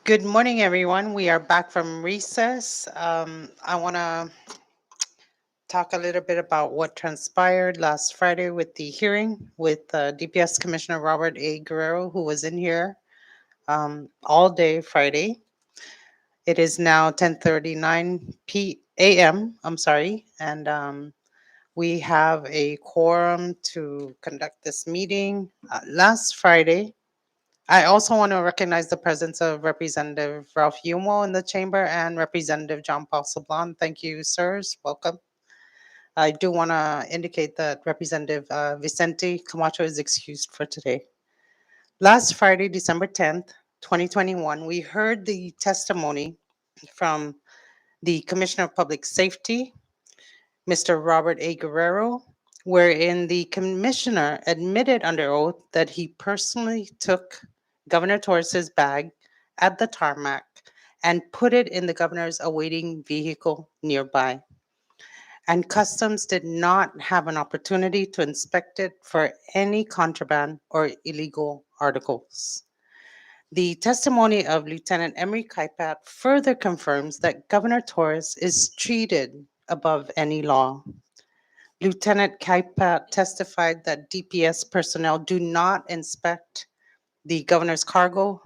Good morning, everyone. We are back from recess. I want to talk a little bit about what transpired last Friday with the hearing with DPS Commissioner Robert A. Guerrero, who was in here all day Friday. It is now 10:39 p.m. I'm sorry, and we have a quorum to conduct this meeting. Last Friday, I also want to recognize the presence of Representative Ralph Yumo in the chamber and Representative John Paul Sablon. Thank you, sirs. Welcome. I do want to indicate that Representative Vicente Camacho is excused for today. Last Friday, December 10th, 2021, we heard the testimony from the Commissioner of Public Safety, Mr. Robert A. Guerrero, wherein the commissioner admitted under oath that he personally took Governor Torres's bag at the tarmac and put it in the governor's awaiting vehicle nearby. And Customs did not have an opportunity to inspect it for any contraband or illegal articles. The testimony of Lieutenant Emery Kaipat further confirms that Governor Torres is treated above any law. Lieutenant Kaipat testified that DPS personnel do not inspect the governor's cargo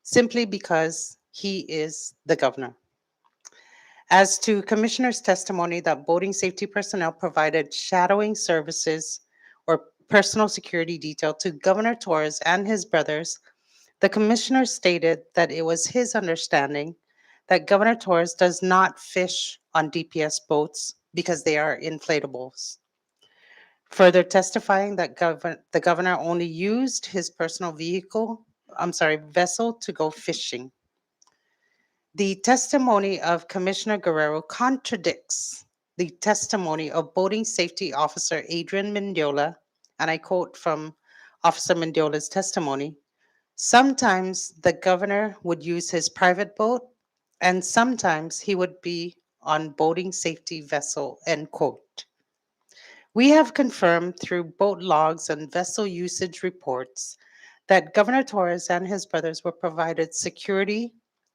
simply because he is the governor. As to Commissioner's testimony that boating safety personnel provided shadowing services or personal security detail to Governor Torres and his brothers, the Commissioner stated that it was his understanding that Governor Torres does not fish on DPS boats because they are inflatables. Further testifying that the governor only used his personal vessel to go fishing. The testimony of Commissioner Guerrero contradicts the testimony of Boating Safety Officer Adrian Mendiola, and I quote from Officer Mendiola's testimony: "Sometimes the governor would use his private boat, and sometimes he would be on boating safety vessel," end quote. We have confirmed through boat logs and vessel usage reports that Governor Torres and his brothers were provided security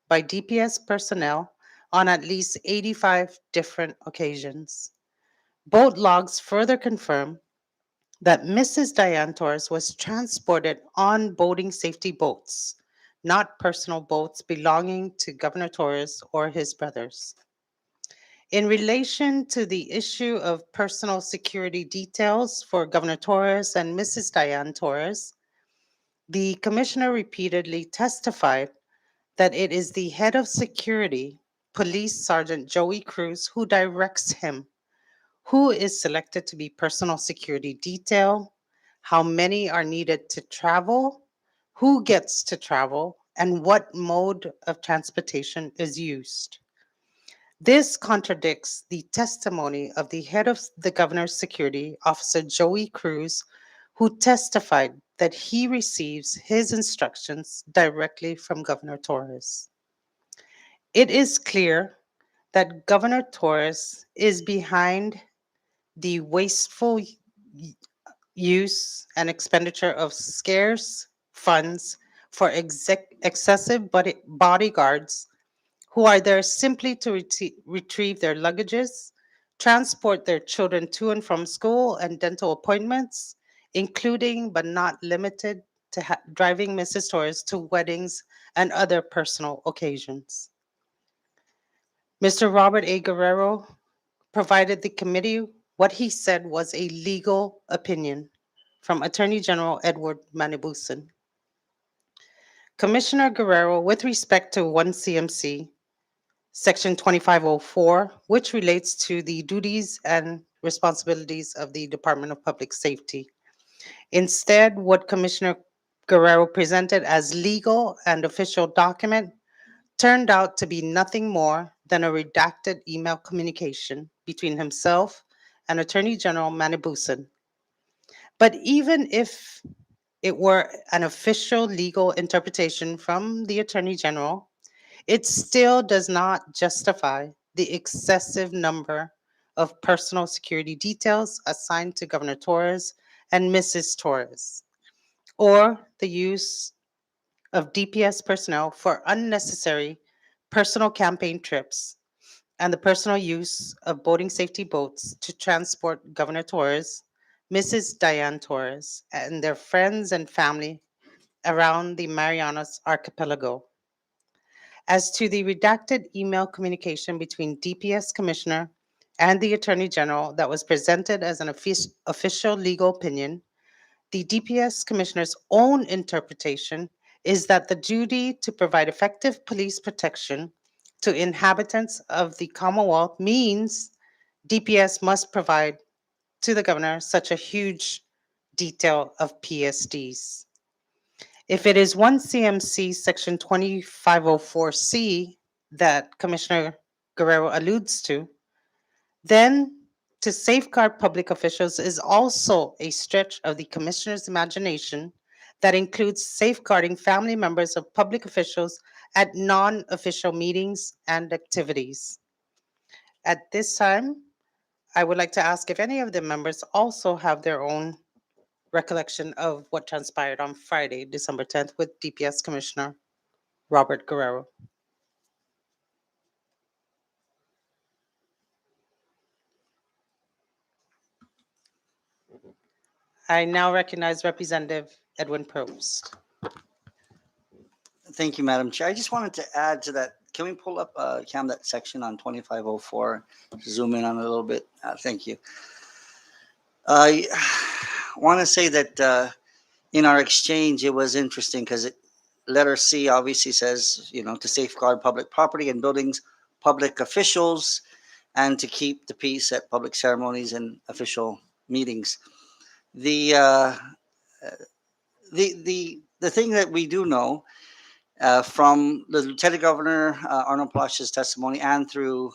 by DPS personnel on at least 85 different occasions. Boat logs further confirm that Mrs. Diane Torres was transported on boating safety boats, not personal boats belonging to Governor Torres or his brothers. In relation to the issue of personal security details for Governor Torres and Mrs. Diane Torres, the commissioner repeatedly testified that it is the head of security, Police Sergeant Joey Cruz, who directs him who is selected to be personal security detail, how many are needed to travel, who gets to travel, and what mode of transportation is used. This contradicts the testimony of the head of the governor's security, Officer Joey Cruz, who testified that he receives his instructions directly from Governor Torres. It is clear that Governor Torres is behind the wasteful use and expenditure of scarce funds for excessive bodyguards who are there simply to retrieve their luggages, transport their children to and from school and dental appointments, including but not limited to driving Mrs. Torres to weddings and other personal occasions. Mr. Robert A. Guerrero provided the committee what he said was a legal opinion from Attorney General Edward Manibusan. Commissioner Guerrero, with respect to 1 CMC, Section 2504, which relates to the duties and responsibilities of the Department of Public Safety. Instead, what Commissioner Guerrero presented as legal and official document turned out to be nothing more than a redacted email communication between himself and Attorney General Manibusan. But even if it were an official legal interpretation from the Attorney General, it still does not justify the excessive number of personal security details assigned to Governor Torres and Mrs. Torres, or the use of DPS personnel for unnecessary personal campaign trips and the personal use of boating safety boats to transport Governor Torres, Mrs. Diane Torres, and their friends and family around the Marianas Archipelago. As to the redacted email communication between DPS Commissioner and the Attorney General that was presented as an official legal opinion, the DPS Commissioner's own interpretation is that the duty to provide effective police protection to inhabitants of the Commonwealth means DPS must provide to the governor such a huge detail of PSDs. If it is 1 CMC Section 2504C that Commissioner Guerrero alludes to, then to safeguard public officials is also a stretch of the Commissioner's imagination that includes safeguarding family members of public officials at non official meetings and activities. At this time, I would like to ask if any of the members also have their own recollection of what transpired on Friday, December 10th, with DPS Commissioner Robert Guerrero. I now recognize Representative Edwin Probst. Thank you, Madam Chair. I just wanted to add to that. Can we pull up, Cam, that section on 2504? Zoom in on it a little bit. Thank you. I want to say that in our exchange, it was interesting because letter C obviously says, to safeguard public property and buildings, public officials, and to keep the peace at public ceremonies and official meetings. The thing that we do know from the Lieutenant Governor Arnold Plash's testimony and through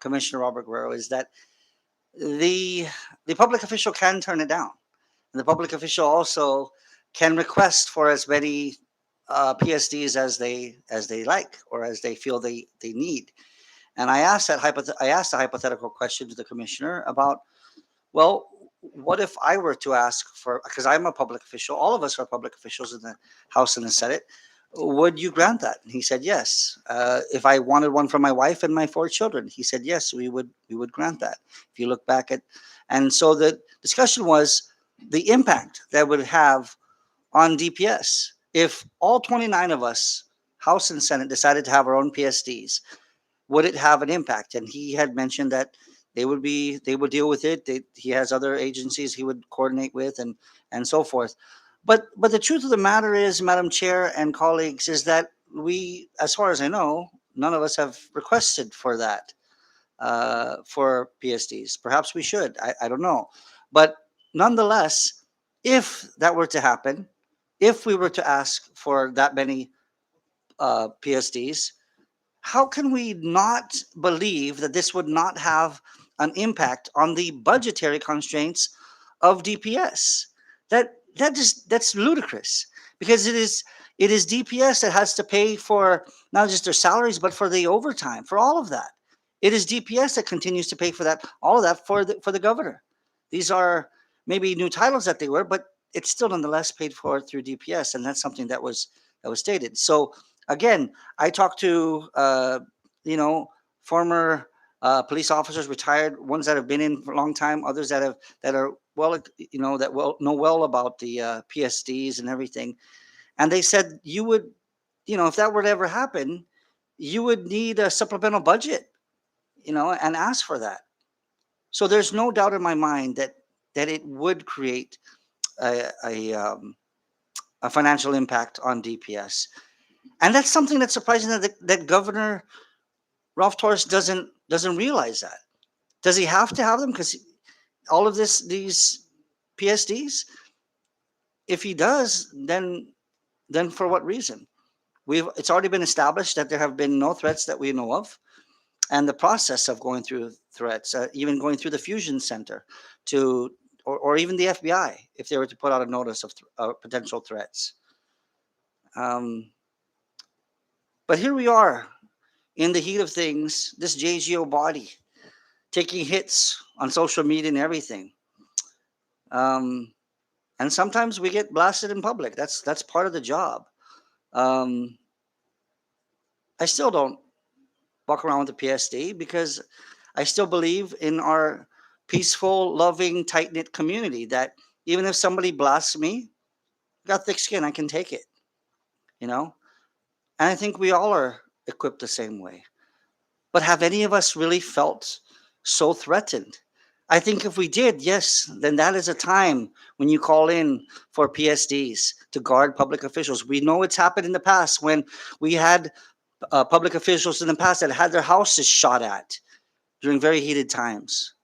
Commissioner Robert Guerrero is that the public official can turn it down. And the public official also can request for as many PSDs as they like or as they feel they need. And I asked a hypothetical question to the commissioner about, well, what if I were to ask for, because I'm a public official, all of us are public officials in the House and the Senate, would you grant that? And he said yes. If I wanted one for my wife and my 4 children, he said yes, we would grant that. If you look back at, and so the discussion was the impact that would have on DPS if all 29 of us, House and Senate, decided to have our own PSDs. Would it have an impact? And he had mentioned that they would deal with it. He has other agencies he would coordinate with and so forth. But the truth of the matter is, Madam Chair and colleagues, is that we, as far as I know, none of us have requested for that, for PSDs. Perhaps we should. I don't know. But nonetheless, if that were to happen, if we were to ask for that many PSDs, how can we not believe that this would not have an impact on the budgetary constraints of DPS? That's ludicrous, because it is DPS that has to pay for not just their salaries but for the overtime, for all of that. It is DPS that continues to pay for that, all of that for the governor. These are maybe new titles that they were, but it's still nonetheless paid for through DPS, and that's something that was stated. So again, I talked to former police officers, retired ones that have been in for a long time, others that are know well about the PSDs and everything, and they said you would, if that were to ever happen, you would need a supplemental budget, and ask for that. So there's no doubt in my mind that it would create a financial impact on DPS. And that's something that's surprising that Governor Ralph Torres doesn't realize that. Does he have to have them? Because all of these PSDs, if he does, then for what reason? It's already been established that there have been no threats that we know of, and the process of going through threats, even going through the fusion center or even the FBI, if they were to put out a notice of potential threats. But here we are in the heat of things, this JGO body taking hits on social media and everything. And sometimes we get blasted in public. That's part of the job. Um, I still don't walk around with a PSD because I still believe in our peaceful, loving, tight knit community that even if somebody blasts me, I got thick skin, I can take it, you know? And I think we all are equipped the same way. But have any of us really felt so threatened? I think if we did, yes, then that is a time when you call in for PSDs to guard public officials. We know it's happened in the past when we had public officials in the past that had their houses shot at during very heated times.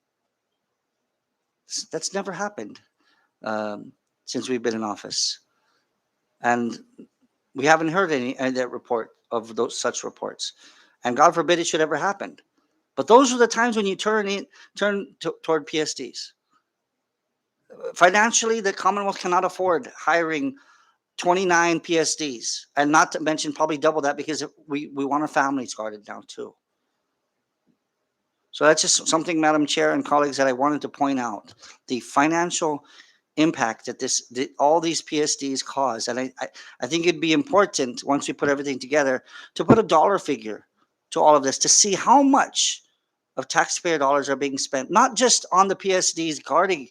That's never happened since we've been in office. And we haven't heard any that report of those such reports. And God forbid it should ever happen. But those are the times when you toward PSDs. Financially, the Commonwealth cannot afford hiring 29 PSDs, and not to mention probably double that because we want our families guarded now too. So that's just something, Madam Chair and colleagues, that I wanted to point out. The financial impact that all these PSDs cause. And I think it'd be important once we put everything together to put a dollar figure to all of this to see how much of taxpayer dollars are being spent, not just on the PSDs guarding,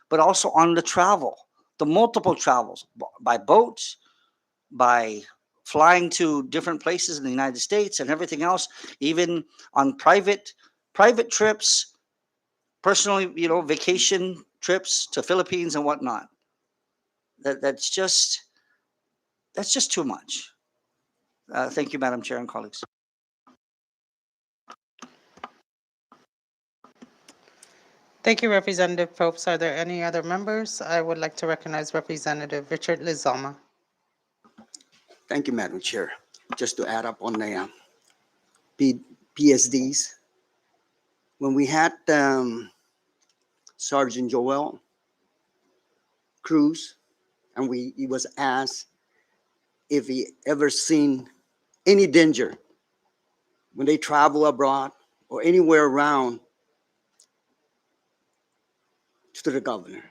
but also on the travel, the multiple travels by boats, by flying to different places in the United States and everything else, even on private trips, personally, vacation trips to Philippines and whatnot. That's just too much. Thank you, Madam Chair and colleagues. Thank you, Representative Probst. Are there any other members? I would like to recognize Representative Richard Lizama. Thank you, Madam Chair. Just to add up on the PSDs, when we had Sergeant Joel Cruz, and he was asked if he ever seen any danger when they travel abroad or anywhere around to the governor.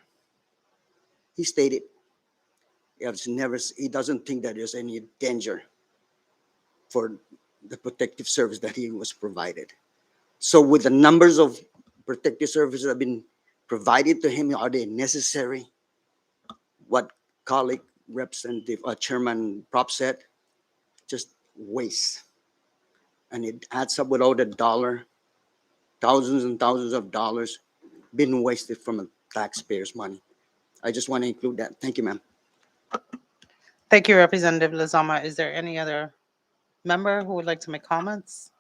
He stated he doesn't think that there's any danger for the protective service that he was provided. So with the numbers of protective services that have been provided to him, are they necessary? What colleague Representative Chairman Prop said, just waste. And it adds up without a dollar, thousands and thousands of dollars being wasted from the taxpayers' money. I just want to include that. Thank you, ma'am. Thank you, Representative Lizama. Is there any other member who would like to make comments?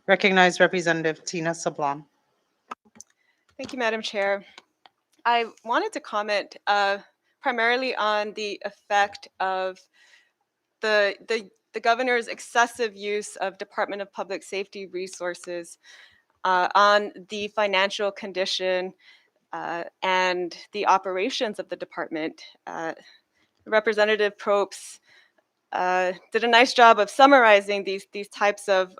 Recognize Representative Tina Sablan. Thank you, Madam Chair. I wanted to comment primarily on the effect of the governor's excessive use of Department of Public Safety resources on the financial condition and the operations of the department. Representative Probst did a nice job of summarizing these types of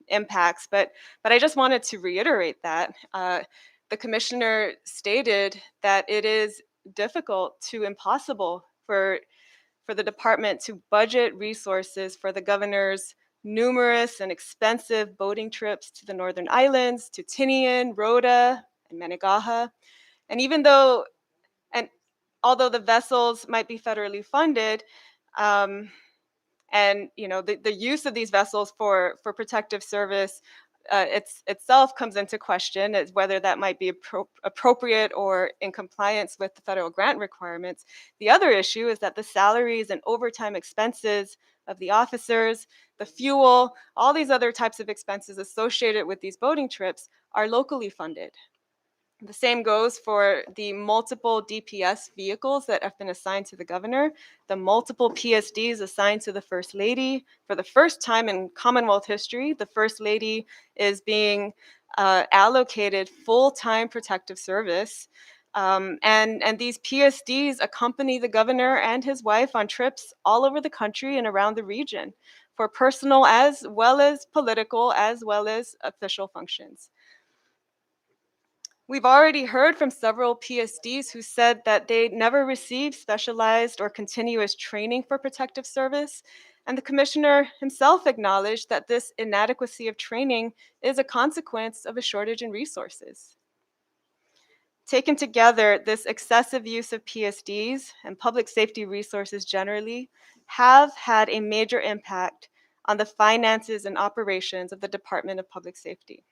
impacts, but I just wanted to reiterate that the commissioner stated that it is difficult to impossible for the department to budget resources for the governor's numerous and expensive boating trips to the Northern Islands, to Tinian, Rhoda, and Managaha. And although the vessels might be federally funded, and the use of these vessels for protective service itself comes into question as whether that might be appropriate or in compliance with the federal grant requirements. The other issue is that the salaries and overtime expenses of the officers, the fuel, all these other types of expenses associated with these boating trips are locally funded. The same goes for the multiple DPS vehicles that have been assigned to the governor, the multiple PSDs assigned to the First Lady. For the first time in Commonwealth history, the First Lady is being allocated full-time protective service. And these PSDs accompany the governor and his wife on trips all over the country and around the region for personal as well as political as well as official functions. We've already heard from several PSDs who said that they never received specialized or continuous training for protective service, and the commissioner himself acknowledged that this inadequacy of training is a consequence of a shortage in resources. Taken together, this excessive use of PSDs and public safety resources generally have had a major impact on the finances and operations of the Department of Public Safety.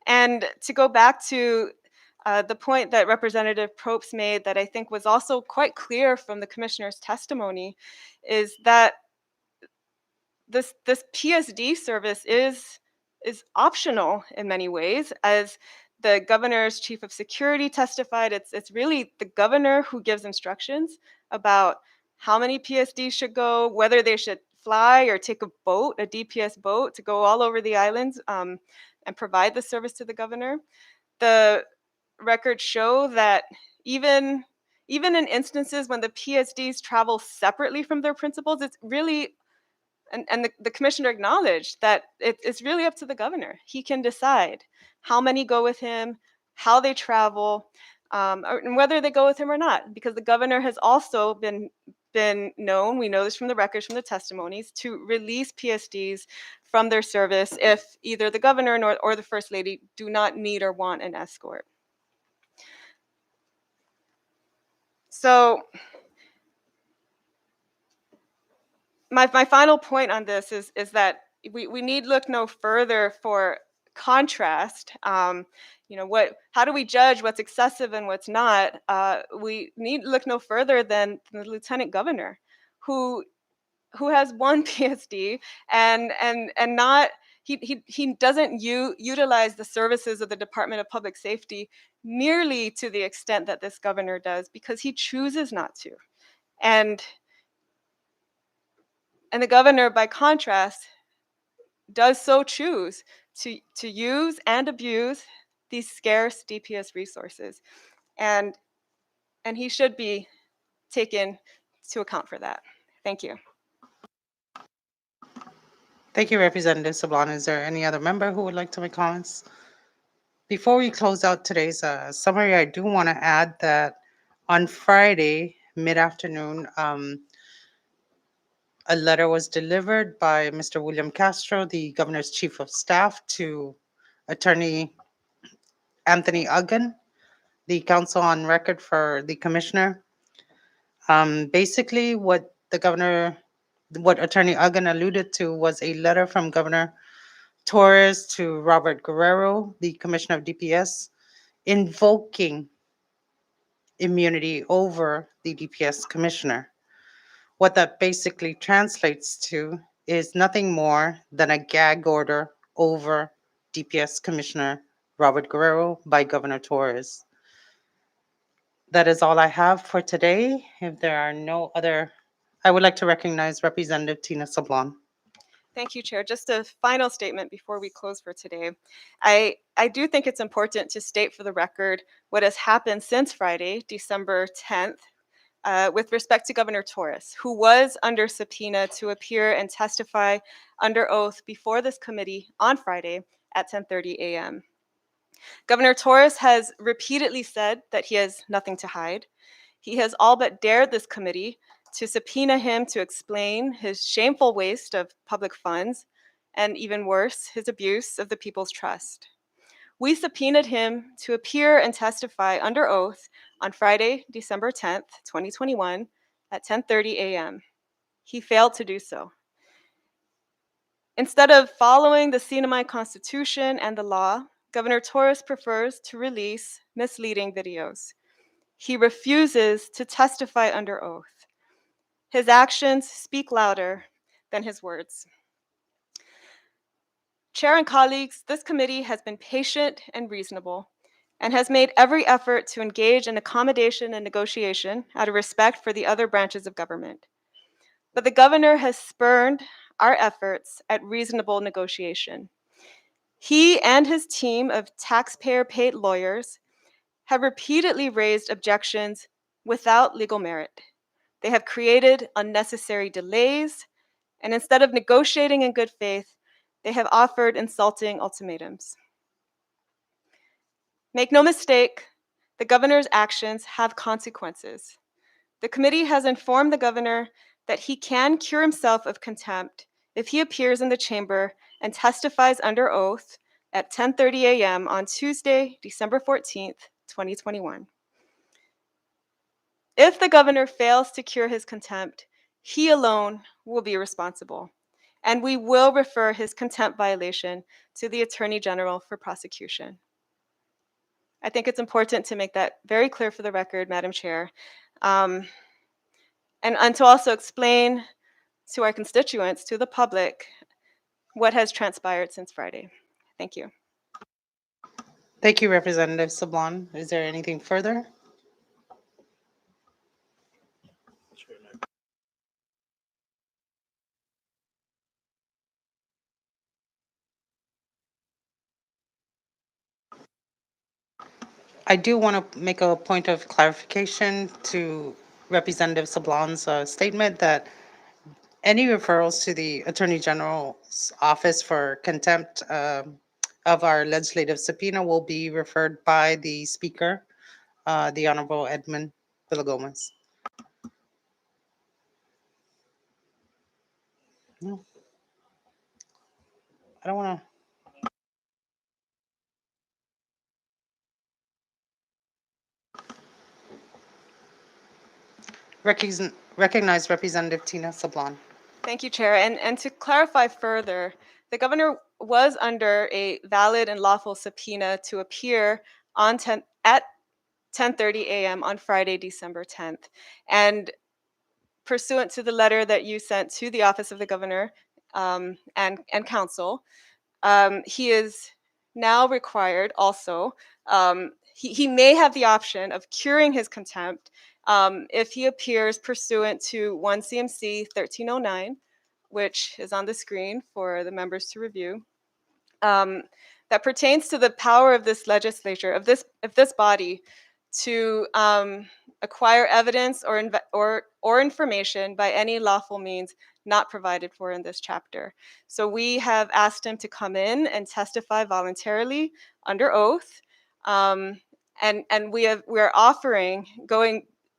And to go back to the point that Representative Probst made that I think was also quite clear from the commissioner's testimony is that this PSD service is optional in many ways. As the governor's chief of security testified, it's really the governor who gives instructions about how many PSDs should go, whether they should fly or take a boat, a DPS boat, to go all over the islands and provide the service to the governor. The records show that even in instances when the PSDs travel separately from their principals, it's really and the commissioner acknowledged that it's really up to the governor. He can decide how many go with him, how they travel, and whether they go with him or not. Because the governor has also been known, we know this from the records, from the testimonies, to release PSDs from their service if either the governor or the first lady do not need or want an escort. So my final point on this is that we need look no further for contrast. How do we judge what's excessive and what's not? We need look no further than the lieutenant governor, who has one PSD and not he doesn't utilize the services of the Department of Public Safety nearly to the extent that this governor does, because he chooses not to. And the governor, by contrast, does so choose to use and abuse these scarce DPS resources. And he should be taken to account for that. Thank you. Thank you, Representative Sablan. Is there any other member who would like to make comments? Before we close out today's summary, I do want to add that on Friday, mid-afternoon, a letter was delivered by Mr. William Castro, the governor's chief of staff, to Attorney Anthony Uggan, the counsel on record for the commissioner. Basically, what Attorney Uggan alluded to was a letter from Governor Torres to Robert Guerrero, the commissioner of DPS, invoking immunity over the DPS commissioner. What that basically translates to is nothing more than a gag order over DPS Commissioner Robert Guerrero by Governor Torres. That is all I have for today. If there are no other, I would like to recognize Representative Tina Sablan. Thank you, Chair. Just a final statement before we close for today. I do think it's important to state for the record what has happened since Friday, December 10th, with respect to Governor Torres, who was under subpoena to appear and testify under oath before this committee on Friday at 10:30 a.m. Governor Torres has repeatedly said that he has nothing to hide. He has all but dared this committee to subpoena him to explain his shameful waste of public funds, and even worse, his abuse of the people's trust. We subpoenaed him to appear and testify under oath on Friday, December 10th, 2021 at 10:30 a.m. He failed to do so. Instead of following the Sinai Constitution and the law, Governor Torres prefers to release misleading videos. He refuses to testify under oath. His actions speak louder than his words. Chair and colleagues, this committee has been patient and reasonable and has made every effort to engage in accommodation and negotiation out of respect for the other branches of government. But the governor has spurned our efforts at reasonable negotiation. He and his team of taxpayer-paid lawyers have repeatedly raised objections without legal merit. They have created unnecessary delays, and instead of negotiating in good faith, they have offered insulting ultimatums. Make no mistake, the governor's actions have consequences. The committee has informed the governor that he can cure himself of contempt if he appears in the chamber and testifies under oath at 10:30 a.m. on Tuesday, December 14th, 2021. If the governor fails to cure his contempt, he alone will be responsible, and we will refer his contempt violation to the Attorney General for prosecution. I think it's important to make that very clear for the record, Madam Chair, and to also explain to our constituents, to the public, what has transpired since Friday. Thank you. Thank you, Representative Sablon. Is there anything further? I do want to make a point of clarification to Representative Sablon's statement that any referrals to the Attorney General's office for contempt of our legislative subpoena will be referred by the Speaker, the Honorable Edmund Villagomez. No, I don't want to. Recognize Representative Tina Sablon. Thank you, Chair. And to clarify further, the governor was under a valid and lawful subpoena to appear on at 10:30 a.m. on Friday, December 10th. And pursuant to the letter that you sent to the office of the governor and council, he is now required also, he may have the option of curing his contempt if he appears pursuant to 1 CMC 1309, which is on the screen for the members to review, that pertains to the power of this legislature, of this body, to acquire evidence or information by any lawful means not provided for in this chapter. So we have asked him to come in and testify voluntarily under oath, and we are offering,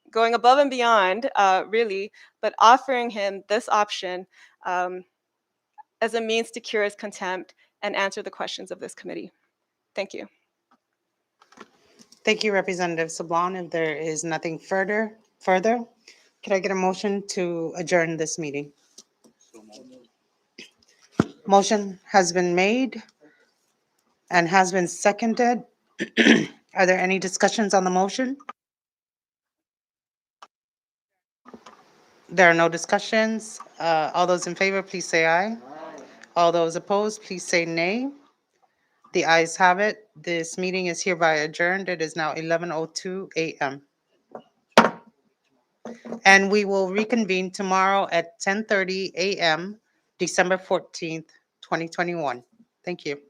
going above and beyond, really, but offering him this option as a means to cure his contempt and answer the questions of this committee. Thank you. Thank you, Representative Sablon. If there is nothing further, can I get a motion to adjourn this meeting? Motion has been made and has been seconded. Are there any discussions on the motion? There are no discussions. All those in favor, please say aye. All those opposed, please say nay. The ayes have it. This meeting is hereby adjourned. It is now 11:02 a.m. And we will reconvene tomorrow at 10:30 a.m., December 14th, 2021. Thank you.